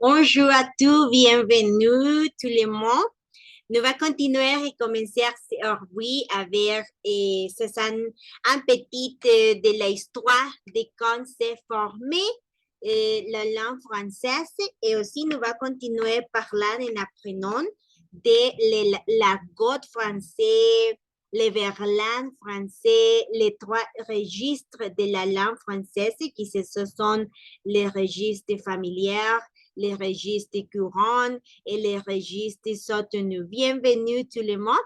Bonjour à tous, bienvenue tout le monde. Nous va continuer et commencer aujourd'hui avec c'est un petit de l'histoire de quand s'est formée la langue française et aussi nous va continuer à parler en apprenant de l'argot français, le verlan français, les trois registres de la langue française qui ce sont les registres familiers, les registres courants et les registres soutenus. Bienvenue tout le monde.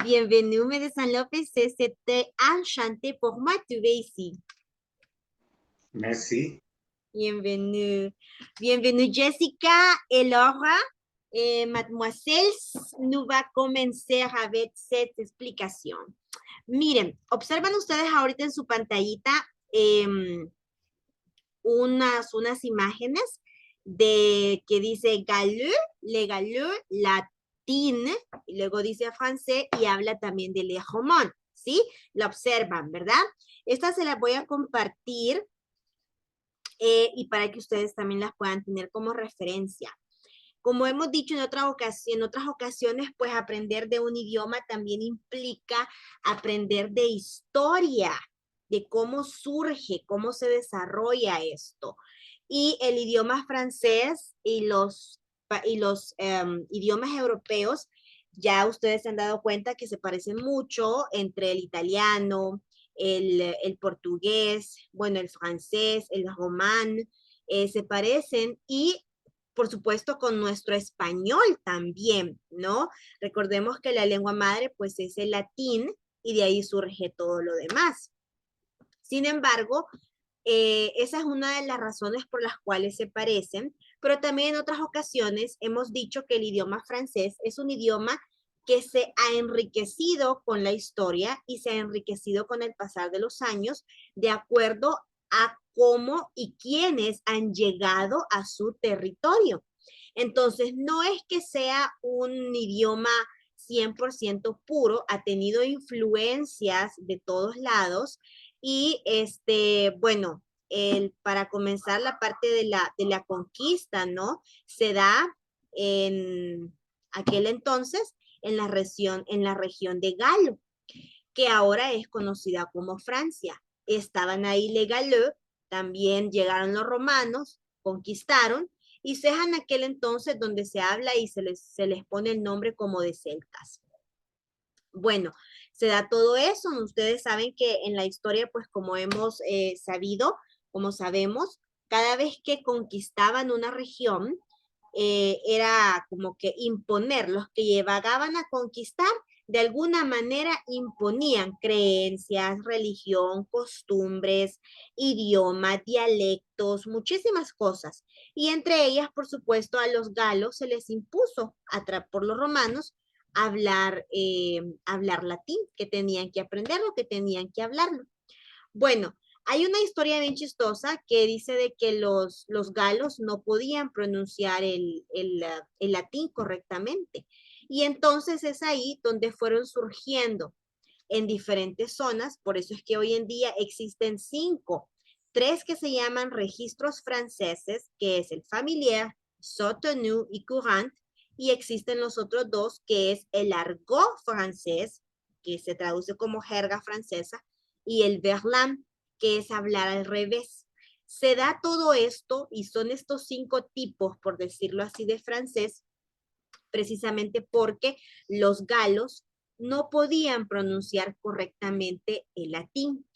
Bienvenue, Médecin Lopez. C'était enchanté pour moi de te voir ici. Merci. Bienvenue. Bienvenue, Jessica et Laura. Mademoiselle, nous va comenzar avec cette explicación. Miren, observan ustedes ahorita en su pantallita unas imágenes de que dice galeux, le galeux, latín, y luego dice francés y habla también de le román, ¿sí? La observan, ¿verdad? Esta se las voy a compartir y para que ustedes también las puedan tener como referencia. Como hemos dicho en otras ocasiones, pues aprender de un idioma también implica aprender de historia, de cómo surge, cómo se desarrolla esto. Y el idioma francés y los idiomas europeos, ya ustedes se han dado cuenta que se parecen mucho entre el italiano, el portugués, bueno, el francés, el román, se parecen y por supuesto, con nuestro español también, ¿no? Recordemos que la lengua madre, pues, es el latín y de ahí surge todo lo demás. Sin embargo, esa es una de las razones por las cuales se parecen, pero también en otras ocasiones hemos dicho que el idioma francés es un idioma que se ha enriquecido con la historia y se ha enriquecido con el pasar de los años de acuerdo a cómo y quiénes han llegado a su territorio. Entonces, no es que sea un idioma 100% puro, ha tenido influencias de todos lados y bueno, para comenzar la parte de la conquista, ¿no? Se da en aquel entonces en la región de Galo, que ahora es conocida como Francia. Estaban ahí les Galeux, también llegaron los romanos, conquistaron, y se en aquel entonces donde se habla y se les pone el nombre como de celtas. Bueno, se da todo eso. Ustedes saben que en la historia, pues como hemos sabido, como sabemos, cada vez que conquistaban una región, era como que imponer, los que llegaban a conquistar, de alguna manera imponían creencias, religión, costumbres, idioma, dialectos, muchísimas cosas. Y entre ellas, por supuesto, a los galos se les impuso por los romanos hablar latín, que tenían que aprenderlo, que tenían que hablarlo. Bueno, hay una historia bien chistosa que dice de que los galos no podían pronunciar el latín correctamente. Y entonces es ahí donde fueron surgiendo en diferentes zonas. Por eso es que hoy en día existen 5. 3 que se llaman registros franceses, que es el familiar, soutenu y courant. Y existen los otros 2, que es el argot francés, que se traduce como jerga francesa, y el verlan, que es hablar al revés. Se da todo esto y son estos 5 tipos, por decirlo así, de francés, precisamente porque los galos no podían pronunciar correctamente el latín.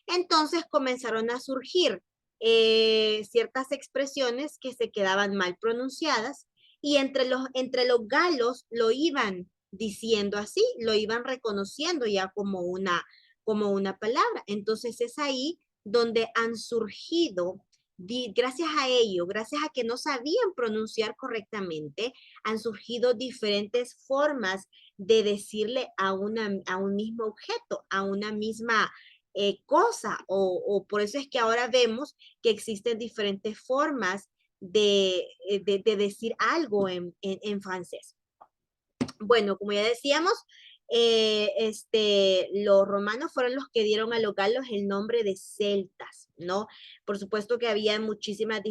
Entonces comenzaron a surgir ciertas expresiones que se quedaban mal pronunciadas y entre los galos lo iban diciendo así, lo iban reconociendo ya como una palabra. Entonces es ahí donde han surgido, gracias a ello, gracias a que no sabían pronunciar correctamente, han surgido diferentes formas de decirle a un mismo objeto, a una misma cosa, o por eso es que ahora vemos que existen diferentes formas de decir algo en francés. Bueno, como ya decíamos, los romanos fueron los que dieron a los galos el nombre de celtas, ¿no? Por supuesto que había muchísimas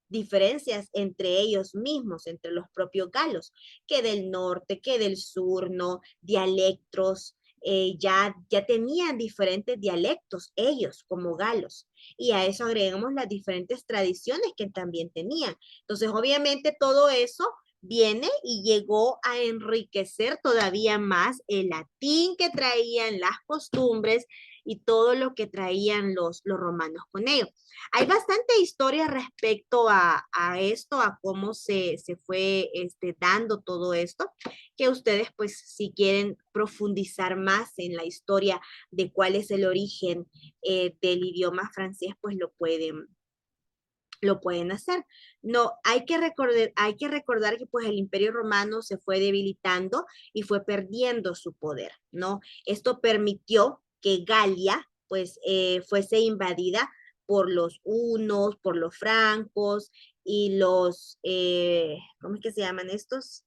diferencias entre ellos mismos, entre los propios galos, que del norte, que del sur, ¿no? Dialectos, ya tenían diferentes dialectos ellos como galos. Y a eso agregamos las diferentes tradiciones que también tenían. Entonces, obviamente todo eso viene y llegó a enriquecer todavía más el latín que traían, las costumbres y todo lo que traían los romanos con ellos. Hay bastante historia respecto a esto, a cómo se fue dando todo esto, que ustedes pues si quieren profundizar más en la historia de cuál es el origen del idioma francés, pues lo pueden hacer. No, hay que recordar que pues el Imperio Romano se fue debilitando y fue perdiendo su poder, ¿no? Esto permitió que Galia pues fuese invadida por los hunos, por los francos y ¿cómo es que se llaman estos?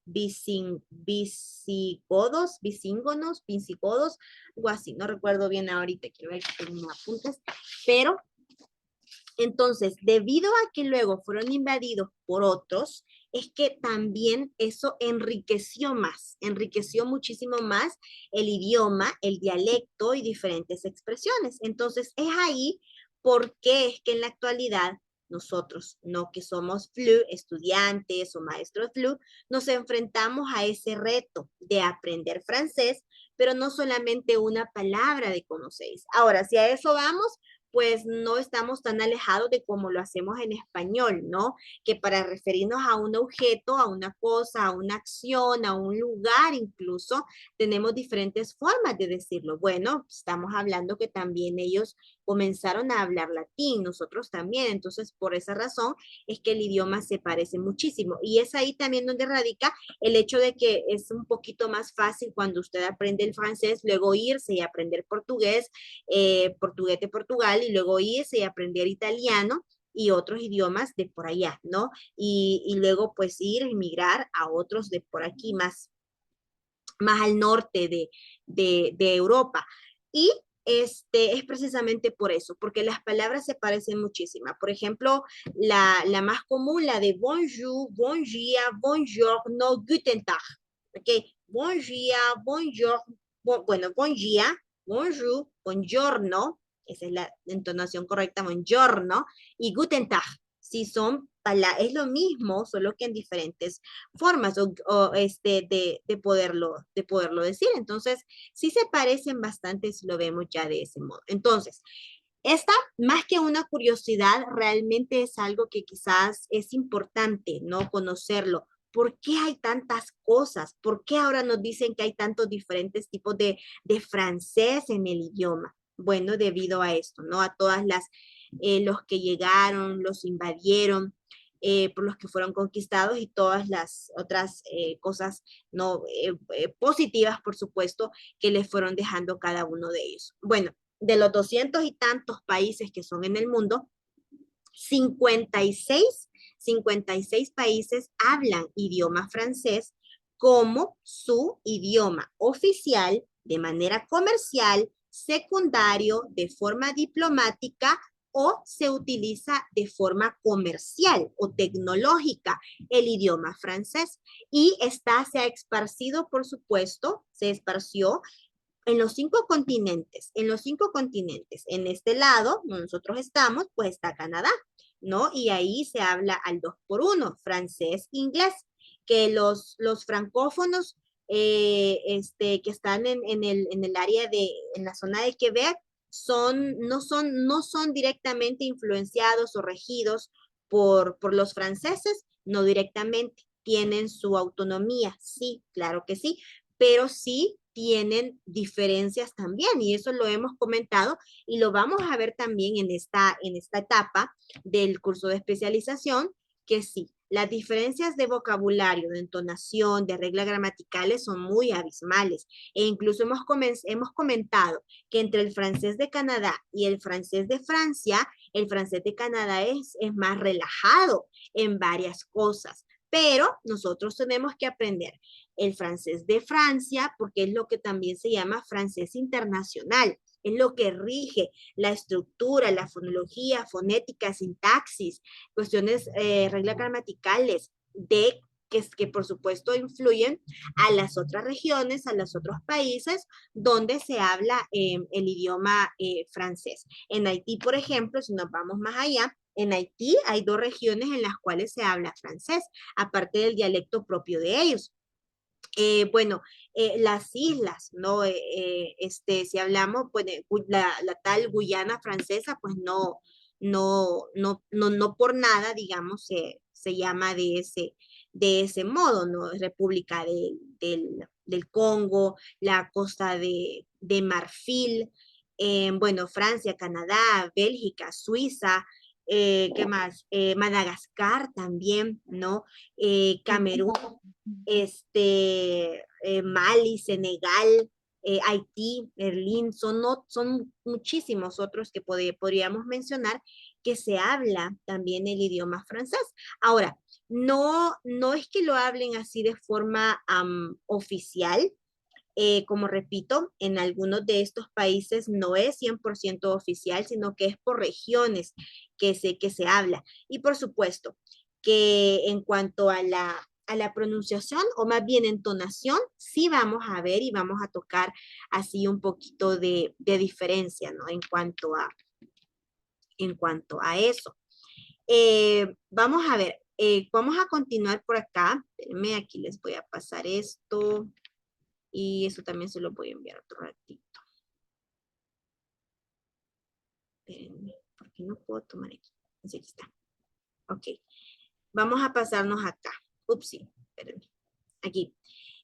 Visigodos, algo así, no recuerdo bien ahorita, quiero ver que tengo apuntes, pero entonces, debido a que luego fueron invadidos por otros, es que también eso enriqueció muchísimo más el idioma, el dialecto y diferentes expresiones. Entonces, es ahí porque es que en la actualidad nosotros, no que somos FLU, estudiantes o maestros FLU, nos enfrentamos a ese reto de aprender francés, pero no solamente una palabra de conocer. Ahora, si a eso vamos, pues no estamos tan alejados de como lo hacemos en español, ¿no? Que para referirnos a un objeto, a una cosa, a una acción, a un lugar incluso, tenemos diferentes formas de decirlo. Bueno, estamos hablando que también ellos comenzaron a hablar latín, nosotros también, entonces por esa razón es que el idioma se parece muchísimo. Y es ahí también donde radica el hecho de que es un poquito más fácil cuando usted aprende el francés, luego irse y aprender portugués, portugués de Portugal y luego irse y aprender italiano y otros idiomas de por allá, ¿no? Y luego pues ir, emigrar a otros de por aquí más al norte de Europa. Y es precisamente por eso, porque las palabras se parecen muchísimo. Por ejemplo, la más común, la de bonjour, bon dia, buongiorno, guten Tag. ¿Ok? Bon dia, bonjour, bueno, bon dia, bonjour, buongiorno, esa es la entonación correcta, buongiorno, y guten Tag. Si son es lo mismo, solo que en diferentes formas de poderlo decir. Entonces, sí se parecen bastante si lo vemos ya de ese modo. Entonces, esta, más que una curiosidad, realmente es algo que quizás es importante, ¿no? Conocerlo. ¿Por qué hay tantas cosas? ¿Por qué ahora nos dicen que hay tantos diferentes tipos de francés en el idioma? Bueno, debido a esto, ¿no? A todas los que llegaron, los invadieron, por los que fueron conquistados y todas las otras cosas no positivas, por supuesto, que les fueron dejando cada uno de ellos. Bueno, de los 200 y tantos países que son en el mundo, 56, 56 países hablan idioma francés como su idioma oficial de manera comercial, secundario, de forma diplomática o se utiliza de forma comercial o tecnológica el idioma francés. Y se ha esparcido, por supuesto, se esparció en los 5 continentes, en los 5 continentes. En este lado, donde nosotros estamos, pues está Canadá, ¿no? Y ahí se habla al 2 por 1, francés, inglés, que los francófonos que están en el área en la zona de Quebec, no son directamente influenciados o regidos por los franceses, no directamente, tienen su autonomía, sí, claro que sí, pero sí tienen diferencias también y eso lo hemos comentado y lo vamos a ver también en esta etapa del curso de especialización, que sí, las diferencias de vocabulario, de entonación, de reglas gramaticales son muy abismales e incluso hemos comentado que entre el francés de Canadá y el francés de Francia, el francés de Canadá es más relajado en varias cosas, pero nosotros tenemos que aprender el francés de Francia, porque es lo que también se llama francés internacional. es lo que rige la estructura, la fonología, fonética, sintaxis, cuestiones, reglas gramaticales, que por supuesto influyen a las otras regiones, a los otros países donde se habla el idioma francés. En Haití, por ejemplo, si nos vamos más allá, en Haití hay 2 regiones en las cuales se habla francés, aparte del dialecto propio de ellos. Bueno, las islas, ¿no? Si hablamos, pues, la tal Guyana francesa, pues no por nada, digamos, se llama de ese modo, ¿no? República del Congo, la costa de Marfil, bueno, Francia, Canadá, Bélgica, Suiza, ¿qué más? Madagascar también, ¿no? Camerún, Mali, Senegal, Haití, Berlín, son muchísimos otros que podríamos mencionar que se habla también el idioma francés. Ahora, no es que lo hablen así de forma oficial, como repito, en algunos de estos países no es 100% oficial, sino que es por regiones que se habla. Y por supuesto, que en cuanto a la pronunciación, o más bien entonación, sí vamos a ver y vamos a tocar así un poquito de diferencia, ¿no? En cuanto a eso. Vamos a ver, vamos a continuar por acá. Espérenme, aquí les voy a pasar esto. Y eso también se lo voy a enviar otro ratito. Espérenme, porque no puedo tomar aquí. Así que está. Ok. Vamos a pasarnos acá. Upsi, espérenme. Aquí.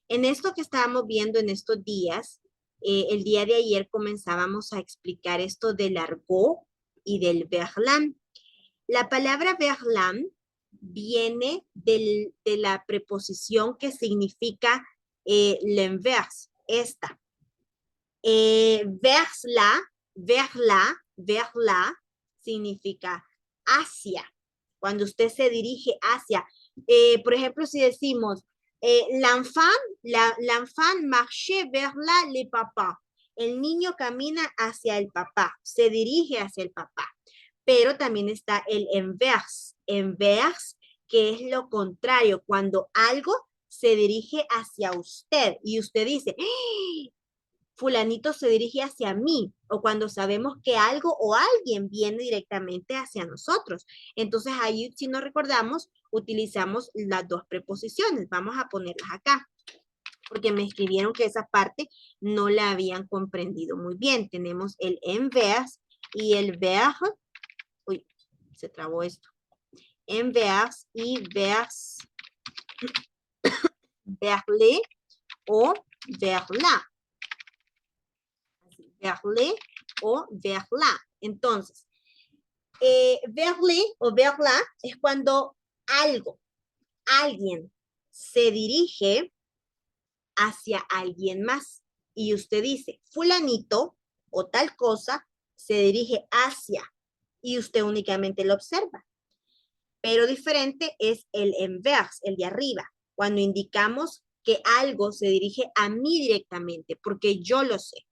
En esto que estábamos viendo en estos días, el día de ayer comenzábamos a explicar esto del argot y del verlan. La palabra verlan viene de la preposición que significa l'inverse, esta. Verla significa hacia. Cuando usted se dirige hacia. Por ejemplo, si decimos, l'enfant marchait vers le papa. El niño camina hacia el papá, se dirige hacia el papá. Pero también está el inverse, que es lo contrario, cuando algo se dirige hacia usted y usted dice, ¡ah! Fulanito se dirige hacia mí, o cuando sabemos que algo o alguien viene directamente hacia nosotros. Entonces ahí, si nos recordamos, utilizamos las 2 preposiciones. Vamos a ponerlas acá, porque me escribieron que esa parte no la habían comprendido muy bien. Tenemos el inverse y el vers. Uy, se trabó esto. Inverse y verle o verla. Verle o verla. Entonces, verle o verla es cuando alguien se dirige hacia alguien más. Y usted dice, fulanito o tal cosa se dirige hacia, y usted únicamente lo observa. Pero diferente es el inverse, el de arriba, cuando indicamos que algo se dirige a mí directamente, porque yo lo sé.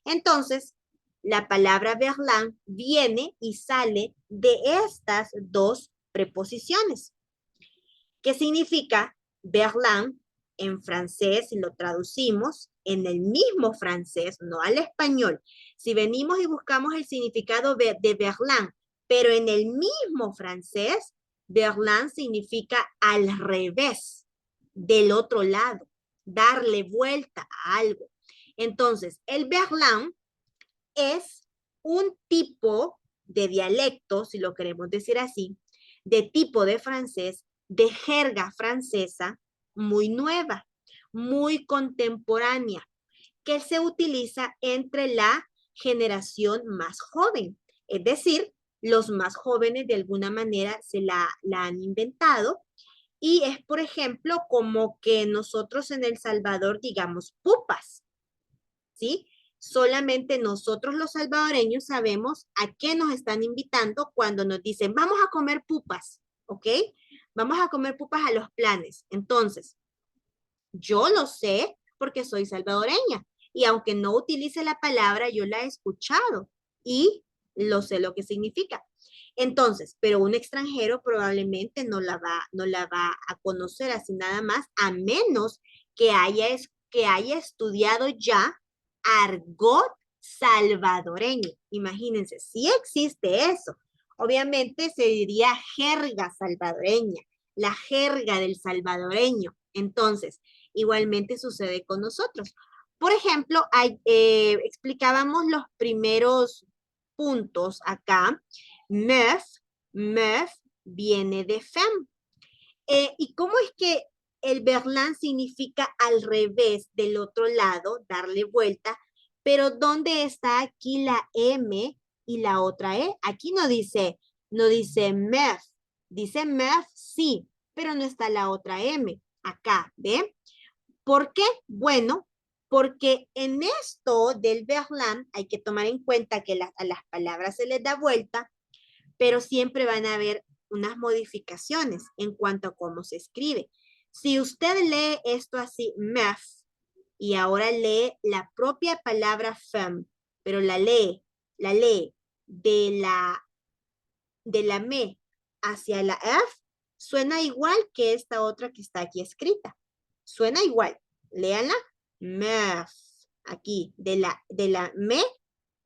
Entonces, la palabra verlan viene y sale de estas 2 preposiciones. ¿Qué significa verlan? En francés, si lo traducimos en el mismo francés, no al español. Si venimos y buscamos el significado de verlan, pero en el mismo francés, verlan significa al revés, del otro lado, darle vuelta a algo. Entonces, el verlan es un tipo de dialecto, si lo queremos decir así, de tipo de francés, de jerga francesa muy nueva, muy contemporánea, que se utiliza entre la generación más joven. Es decir, los más jóvenes de alguna manera se la han inventado, y es, por ejemplo, como que nosotros en El Salvador digamos pupas, ¿sí? Solamente nosotros los salvadoreños sabemos a qué nos están invitando cuando nos dicen, vamos a comer pupas, ¿ok? Vamos a comer pupas a los planes. Entonces, yo lo sé porque soy salvadoreña y aunque no utilice la palabra, yo la he escuchado y lo sé lo que significa. Entonces, pero un extranjero probablemente no la va a conocer así nada más, a menos que que haya estudiado ya argot salvadoreño. Imagínense, si existe eso. Obviamente se diría jerga salvadoreña, la jerga del salvadoreño. Entonces, igualmente sucede con nosotros. Por ejemplo, explicábamos los primeros puntos acá. Meuf viene de femme. ¿Y cómo es que el verlan significa al revés, del otro lado, darle vuelta? Pero ¿dónde está aquí la M y la otra E? Aquí no dice meuf. Dice meuf, sí, pero no está la otra M. Acá, ¿ve? ¿Por qué? Bueno, porque en esto del verlan hay que tomar en cuenta que a las palabras se les da vuelta, pero siempre van a haber unas modificaciones en cuanto a cómo se escribe. Si usted lee esto así, meuf, y ahora lee la propia palabra femme, pero la lee de la me hacia la f, suena igual que esta otra que está aquí escrita. Suena igual. Léanla. Meuf. Aquí, de la me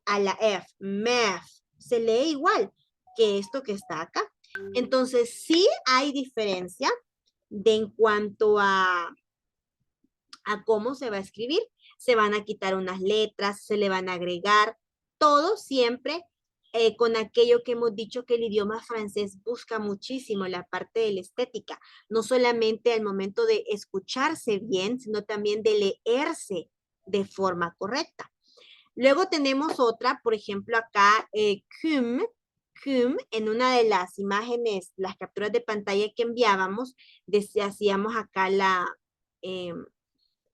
a la f. Meuf. Se lee igual que esto que está acá. Entonces, sí hay diferencia en cuanto a cómo se va a escribir. Se van a quitar unas letras, se le van a agregar, todo siempre con aquello que hemos dicho que el idioma francés busca muchísimo, la parte de la estética, no solamente al momento de escucharse bien, sino también de leerse de forma correcta. Luego tenemos otra, por ejemplo, acá, cum, en una de las imágenes, las capturas de pantalla que enviábamos, hacíamos acá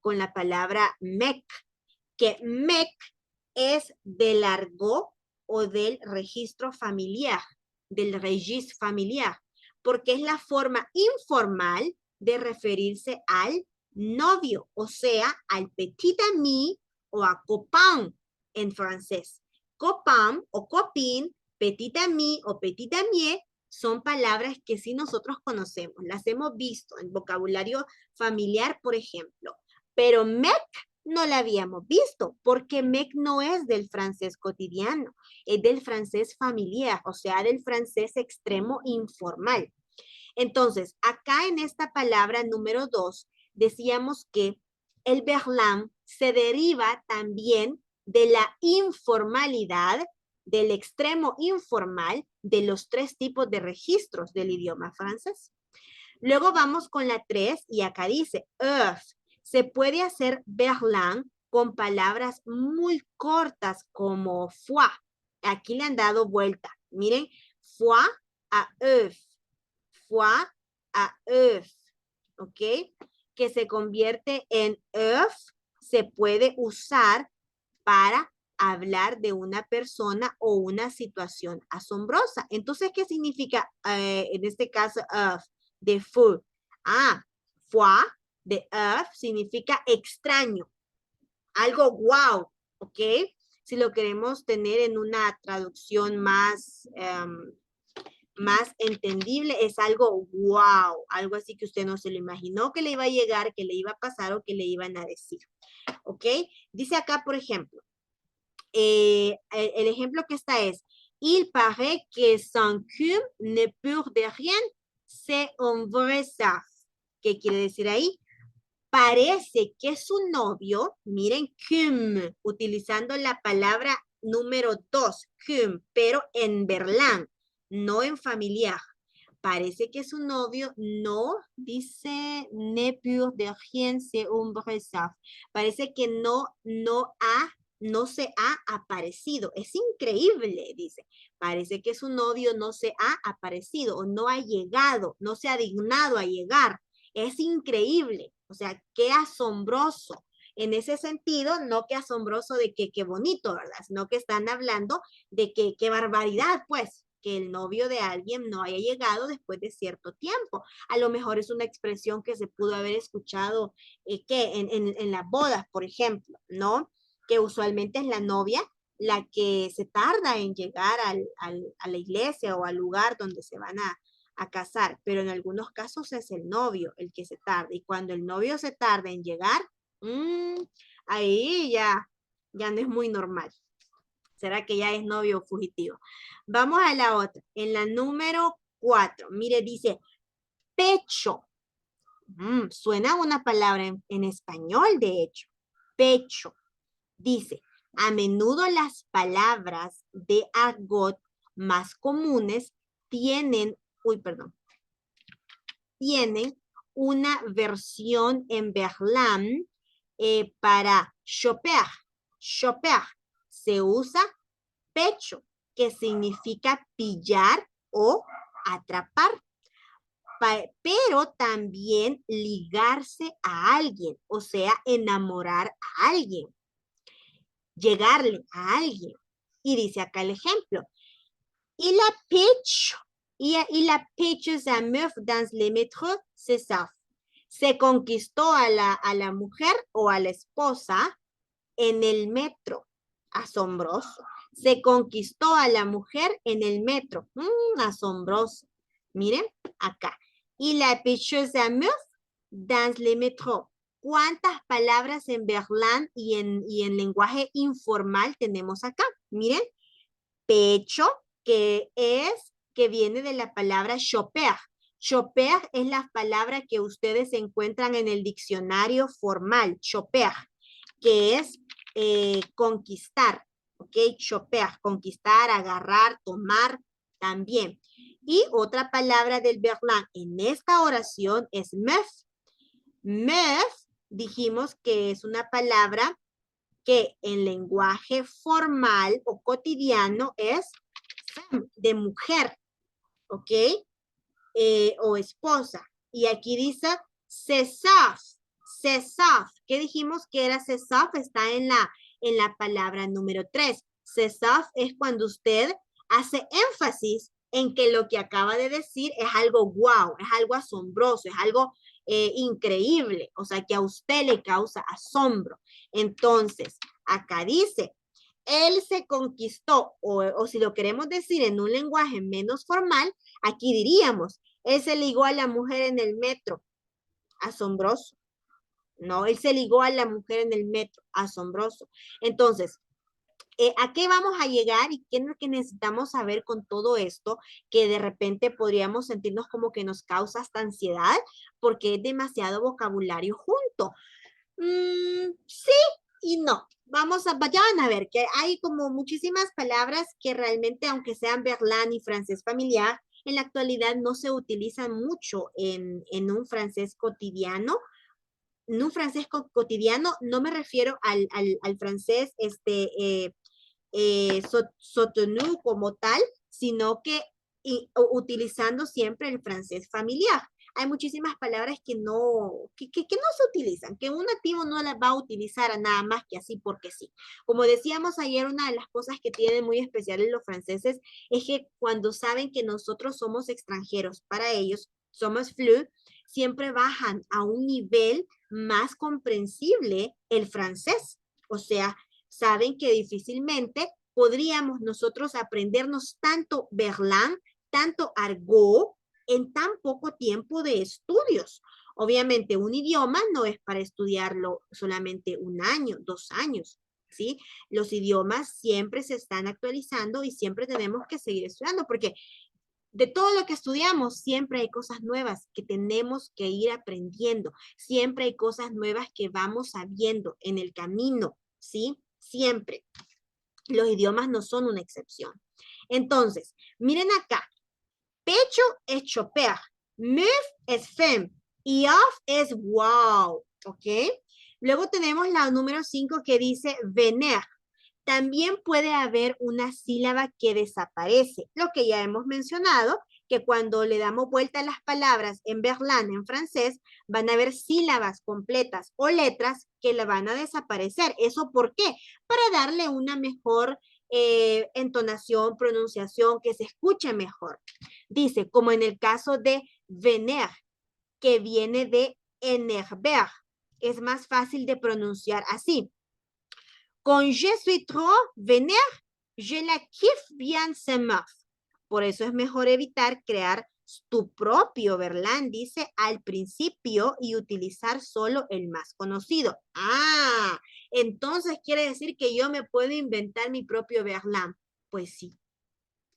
con la palabra mec, que mec es del argot o del registro familiar, del registre familiar, porque es la forma informal de referirse al novio, o sea, al petit ami o a copain en francés. Copain o copine, petit ami o petit amie son palabras que sí nosotros conocemos, las hemos visto en vocabulario familiar, por ejemplo. Pero mec no la habíamos visto, porque mec no es del francés cotidiano, es del francés familiar, o sea, del francés extremo informal. Entonces, acá en esta palabra número 2, decíamos que el verlan se deriva también de la informalidad, del extremo informal de los 3 tipos de registros del idioma francés. Luego vamos con la 3 y acá dice, earth. Se puede hacer verlan con palabras muy cortas como foi. Aquí le han dado vuelta. Miren, foi a earth. Foi a earth. ¿Ok? Que se convierte en earth. Se puede usar para hablar de una persona o una situación asombrosa. Entonces, ¿qué significa en este caso earth? De fou. Foi de earth significa extraño, algo wow, ¿ok? Si lo queremos tener en una traducción más entendible, es algo wow, algo así que usted no se lo imaginó que le iba a llegar, que le iba a pasar o que le iban a decir, ¿ok? Dice acá, por ejemplo, el ejemplo que está es, il paraît que sans cum ne peut de rien, c'est un vrai ça. ¿Qué quiere decir ahí? Parece que su novio, miren, cum, utilizando la palabra número 2, cum, pero en verlan, no en familiar. Parece que su novio no, dice, ne pur de rien c'est un bresaf. Parece que no se ha aparecido. Es increíble, dice. Parece que su novio no se ha aparecido o no ha llegado, no se ha dignado a llegar. Es increíble. O sea, qué asombroso. En ese sentido, no qué asombroso de que qué bonito, ¿verdad? Sino que están hablando de que qué barbaridad, pues, que el novio de alguien no haya llegado después de cierto tiempo. A lo mejor es una expresión que se pudo haber escuchado en las bodas, por ejemplo, ¿no? que usualmente es la novia la que se tarda en llegar a la iglesia o al lugar donde se van a casar, pero en algunos casos es el novio el que se tarda. Y cuando el novio se tarda en llegar, ahí ya no es muy normal. ¿Será que ya es novio fugitivo? Vamos a la otra. En la número 4, mire, dice pecho. Suena una palabra en español, de hecho. Pecho. Dice, a menudo las palabras de argot más comunes tienen una versión en verlan para choper. Choper se usa pecho, que significa pillar o atrapar, pero también ligarse a alguien, o sea, enamorar a alguien, llegarle a alguien. Y dice acá el ejemplo, il a pecho, il a pecho sa meuf dans le métro, c'est ça. Se conquistó a la mujer o a la esposa en el metro. Asombroso. Se conquistó a la mujer en el metro. Asombroso. Miren, acá. Il a pécho sa meuf dans le métro. ¿Cuántas palabras en verlan y en lenguaje informal tenemos acá? Miren, pecho, que viene de la palabra choper. Choper es la palabra que ustedes encuentran en el diccionario formal, choper, que es conquistar, ¿ok? Choper, conquistar, agarrar, tomar también. Y otra palabra del verlan en esta oración es meuf. Meuf, dijimos que es una palabra que en lenguaje formal o cotidiano es de mujer, ¿ok? O esposa. Y aquí dice cesaf. Cesaf. ¿Qué dijimos que era cesaf? Está en la palabra número 3. Cesaf es cuando usted hace énfasis en que lo que acaba de decir es algo wow, es algo asombroso, es algo increíble, o sea, que a usted le causa asombro. Entonces, acá dice, él se conquistó, o si lo queremos decir en un lenguaje menos formal, aquí diríamos, él se ligó a la mujer en el metro. Asombroso. No, él se ligó a la mujer en el metro. Asombroso. Entonces, ¿a qué vamos a llegar y qué es lo que necesitamos saber con todo esto? Que de repente podríamos sentirnos como que nos causa hasta ansiedad porque es demasiado vocabulario junto. Sí y no. Vayan a ver que hay como muchísimas palabras que realmente, aunque sean verlan y francés familiar, en la actualidad no se utilizan mucho en un francés cotidiano. En un francés cotidiano no me refiero al francés soutenu como tal, sino que utilizando siempre el francés familiar. Hay muchísimas palabras que no se utilizan, que un nativo no las va a utilizar a nada más que así porque sí. Como decíamos ayer, una de las cosas que tienen muy especiales los franceses es que cuando saben que nosotros somos extranjeros para ellos, somos flou, siempre bajan a un nivel más comprensible el francés. O sea, saben que difícilmente podríamos nosotros aprendernos tanto verlan, tanto argot en tan poco tiempo de estudios. Obviamente un idioma no es para estudiarlo solamente 1 año, 2 años, ¿sí? Los idiomas siempre se están actualizando y siempre tenemos que seguir estudiando porque de todo lo que estudiamos, siempre hay cosas nuevas que tenemos que ir aprendiendo. Siempre hay cosas nuevas que vamos sabiendo en el camino, ¿sí? Siempre. Los idiomas no son una excepción. Entonces, miren acá. Pecho es choper. Meuf es femme. Y off es wow. ¿Ok? Luego tenemos la número 5 que dice vener. También puede haber una sílaba que desaparece, lo que ya hemos mencionado, que cuando le damos vuelta a las palabras en verlan, en francés, van a haber sílabas completas o letras que le van a desaparecer. ¿Eso por qué? Para darle una mejor entonación, pronunciación, que se escuche mejor. Dice, como en el caso de vener, que viene de enerver. Es más fácil de pronunciar así. Con je suis trop vénère, je la kiffe bien sa meuf. Por eso es mejor evitar crear tu propio Verlan, dice al principio, y utilizar solo el más conocido. Ah, entonces quiere decir que yo me puedo inventar mi propio Verlan. Pues sí,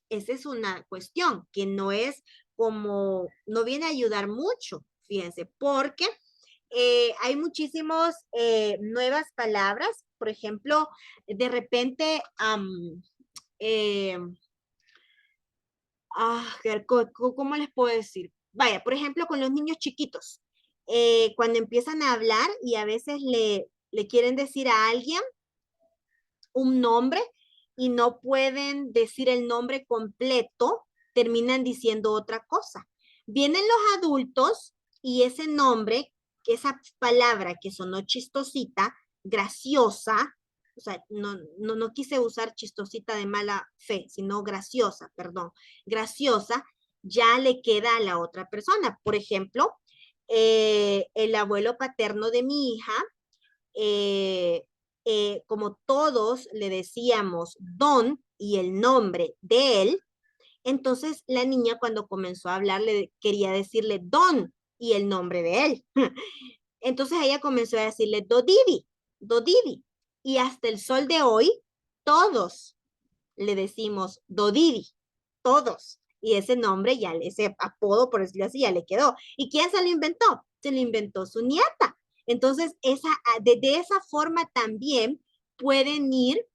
esa es una cuestión que no es como, no viene a ayudar mucho, fíjense, porque hay muchísimas nuevas palabras. Por ejemplo, de repente, eh, ¿cómo les puedo decir? Vaya, por ejemplo, con los niños chiquitos, cuando empiezan a hablar y a veces le quieren decir a alguien un nombre y no pueden decir el nombre completo, terminan diciendo otra cosa. Vienen los adultos y ese nombre, esa palabra que sonó chistosita, graciosa, o sea, no quise usar chistosita de mala fe, sino graciosa, perdón, graciosa, ya le queda a la otra persona. Por ejemplo, el abuelo paterno de mi hija, eh, como todos le decíamos Don y el nombre de él, entonces la niña cuando comenzó a hablar le quería decirle Don y el nombre de él. Entonces ella comenzó a decirle Dodidi, Dodidi. Y hasta el sol de hoy, todos le decimos Dodidi, todos. Y ese nombre ya, ese apodo, por decirlo así, ya le quedó. ¿Y quién se lo inventó? Se lo inventó su nieta. Entonces, de esa forma también pueden ir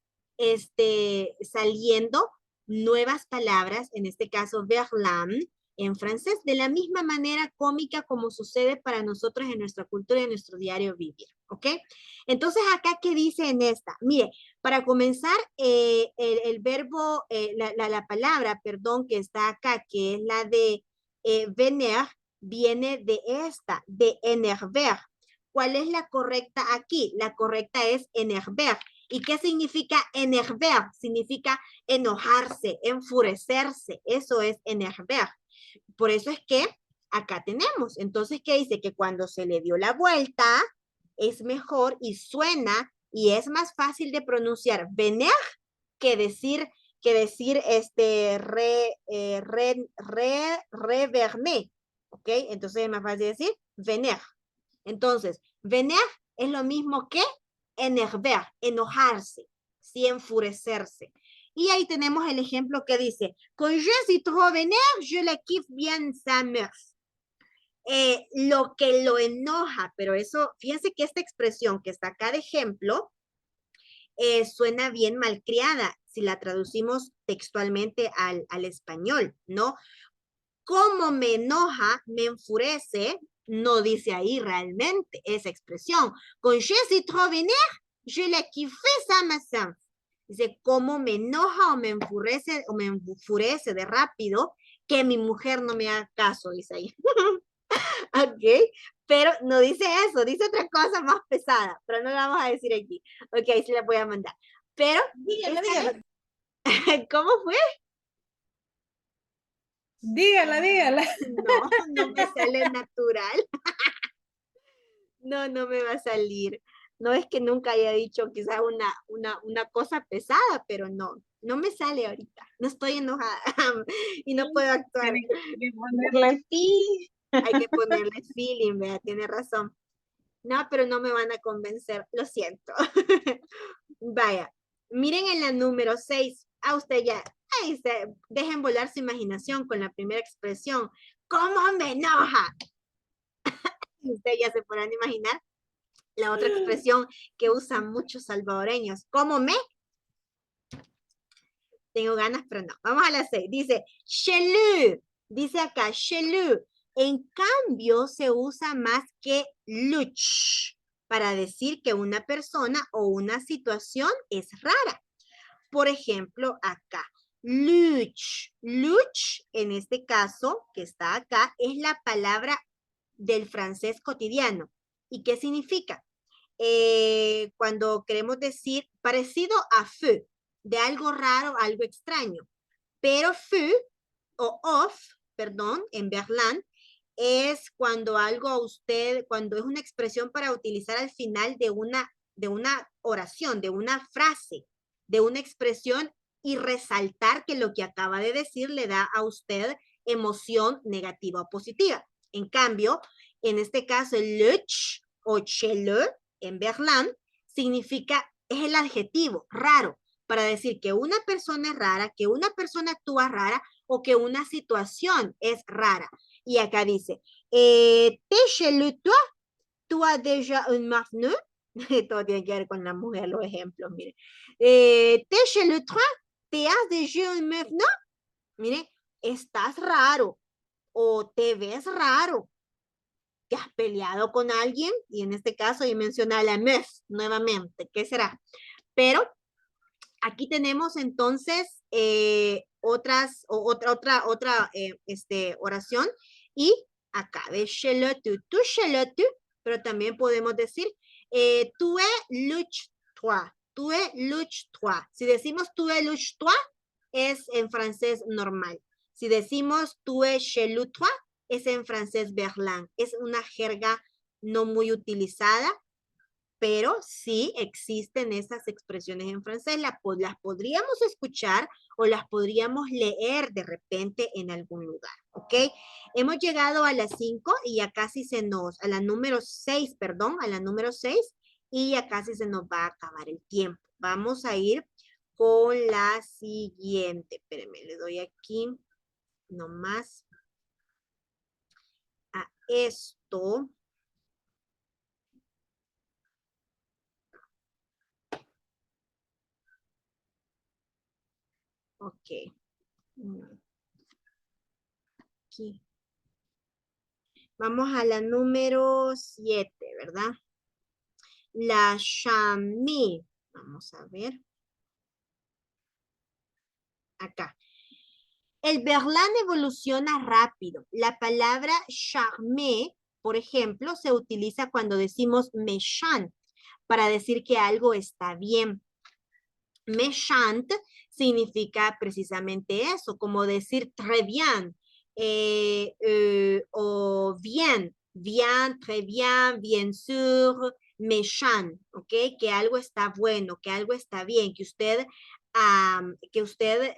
saliendo nuevas palabras, en este caso, verlan, en francés, de la misma manera cómica como sucede para nosotros en nuestra cultura y en nuestro diario vivir, ¿ok? Entonces, acá, ¿qué dice en esta? Mire, para comenzar, el verbo, la palabra, perdón, que está acá, que es la de vener, viene de esta, de enerver. ¿Cuál es la correcta aquí? La correcta es enerver. ¿Y qué significa enerver? Significa enojarse, enfurecerse. Eso es enerver. Por eso es que acá tenemos. Entonces, ¿qué dice? Que cuando se le dio la vuelta, es mejor y suena y es más fácil de pronunciar vener que decir reverné. ¿Ok? Entonces es más fácil decir vener. Entonces, vener es lo mismo que enerver, enojarse, sí, enfurecerse. Y ahí tenemos el ejemplo que dice, quand je suis trop vénère, je la kiffe bien sa meuf. Lo que lo enoja, pero eso, fíjense que esta expresión que está acá de ejemplo, suena bien malcriada si la traducimos textualmente al español, ¿no? Cómo me enoja, me enfurece, no dice ahí realmente esa expresión. Con je suis trop vénère, je la kiffe ça matin. Dice, cómo me enoja o me enfurece de rápido que mi mujer no me haga caso, dice ahí. Ok, pero no dice eso, dice otra cosa más pesada, pero no la vamos a decir aquí. Ok, ahí se la voy a mandar. Pero, Dígala. ¿cómo fue? Dígala. No me sale natural. No me va a salir. No es que nunca haya dicho quizás una cosa pesada, pero no me sale ahorita. No estoy enojada y no puedo actuar. Tiene que ponerle pi. Hay que ponerle feeling, vea, tiene razón. No, pero no me van a convencer, lo siento. Vaya, miren en la número 6, a usted ya, dejen volar su imaginación con la primera expresión. ¿Cómo me enoja? Usted ya se podrán imaginar la otra expresión que usan muchos salvadoreños. ¿Cómo me? Tengo ganas, pero no. Vamos a la 6. Dice, chelou. Dice acá, chelou. En cambio, se usa más que luch para decir que una persona o una situación es rara. Por ejemplo, acá, luch. Luch, en este caso, que está acá, es la palabra del francés cotidiano. ¿Y qué significa? Cuando queremos decir parecido a feu, de algo raro, algo extraño. Pero feu o off, perdón, en Berlán, es cuando algo a usted, cuando es una expresión para utilizar al final de una oración, de una frase, de una expresión y resaltar que lo que acaba de decir le da a usted emoción negativa o positiva. En cambio, en este caso, el luch o chele en berlán significa, es el adjetivo raro para decir que una persona es rara, que una persona actúa rara o que una situación es rara. Y acá dice, te chele toi, tu as déjà un marido. Todo tiene que ver con la mujer, los ejemplos, mire. Te chele toi, te has déjà un marido. Mire, estás raro o te ves raro. ¿Te has peleado con alguien? Y en este caso, yo menciona la meuf nuevamente. ¿Qué será? Pero aquí tenemos entonces otra oración. Y acá de chez tu chez tu, pero también podemos decir tu es luch toi. Tu es luch toi. Si decimos tu es luch toi, es en francés normal. Si decimos tu es chez toi, es en francés berlán. Es una jerga no muy utilizada, pero sí existen esas expresiones en francés. Las podríamos escuchar o las podríamos leer de repente en algún lugar, ¿ok? Hemos llegado a las 5 y ya casi a la número 6, perdón, a la número 6 y ya casi se nos va a acabar el tiempo. Vamos a ir con la siguiente. Espérenme, le doy aquí nomás a esto. Ok. Aquí. Vamos a la número 7, ¿verdad? La chamé. Vamos a ver. Acá. El berlán evoluciona rápido. La palabra charmé, por ejemplo, se utiliza cuando decimos méchant, para decir que algo está bien. Méchant significa precisamente eso, como decir très bien, o bien, bien, très bien, bien sûr, méchant, ¿ok? Que algo está bueno, que algo está bien, que usted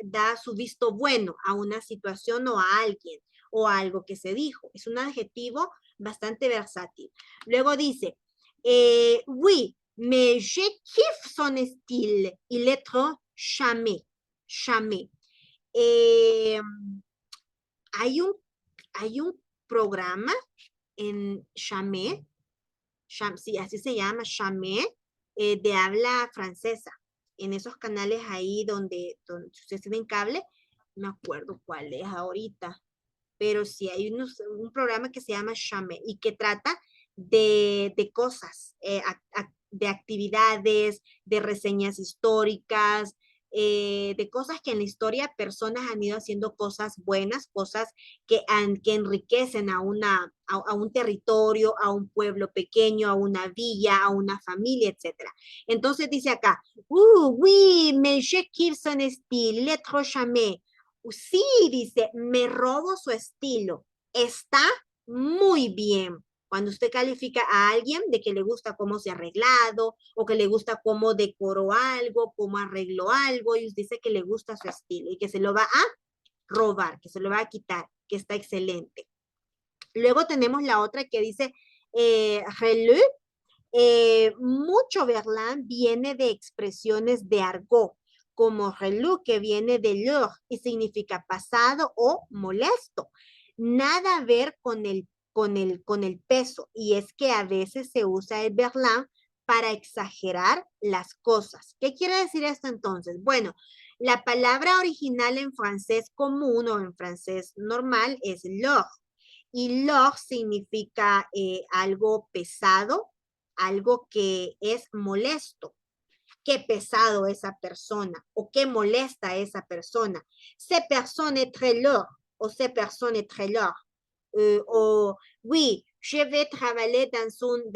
da su visto bueno a una situación o a alguien o a algo que se dijo. Es un adjetivo bastante versátil. Luego dice, oui, mais je kiffe son style. Il est trop charmé. Charmé. Eh, hay un programa en Chamé, sí, así se llama, Chamé, de habla francesa. En esos canales ahí donde ustedes tienen cable, no me acuerdo cuál es ahorita, pero sí hay un programa que se llama Chamé y que trata de cosas, de actividades, de reseñas históricas, de cosas que en la historia personas han ido haciendo cosas buenas, cosas que enriquecen a un territorio, a un pueblo pequeño, a una villa, a una familia, etc. Entonces dice acá, oui, mais je kiffe son style, le trop chamé. Sí, dice, me robo su estilo. Está muy bien. Cuando usted califica a alguien de que le gusta cómo se ha arreglado o que le gusta cómo decoró algo, cómo arregló algo y usted dice que le gusta su estilo y que se lo va a robar, que se lo va a quitar, que está excelente. Luego tenemos la otra que dice reloj. Mucho berlán viene de expresiones de argot, como reloj, que viene de l'heure y significa pasado o molesto. Nada a ver con el peso, y es que a veces se usa el berlán para exagerar las cosas. ¿Qué quiere decir esto entonces? Bueno, la palabra original en francés común o en francés normal es l'heure, y l'heure significa algo pesado, algo que es molesto. Qué pesado esa persona o qué molesta esa persona. Ces personnes est très lourd o ces personnes est très lourd. O oui, je vais travailler dans une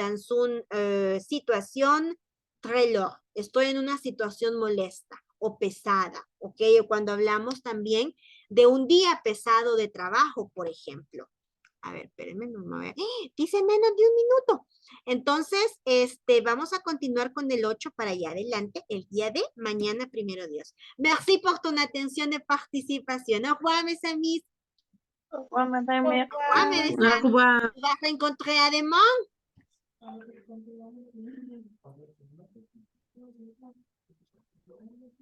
situación très lourd. Estoy en una situación molesta o pesada, ¿ok? O cuando hablamos también de un día pesado de trabajo, por ejemplo. A ver, espérenme, no me voy a... ¡Ah! Dice menos de un minuto. Entonces, vamos a continuar con el 8 para allá adelante, el día de mañana, primero Dios. Merci por tu atención de participación. Au revoir, mes amis. Au revoir, madame. Au revoir, mes Au revoir. On va rencontrer à demain.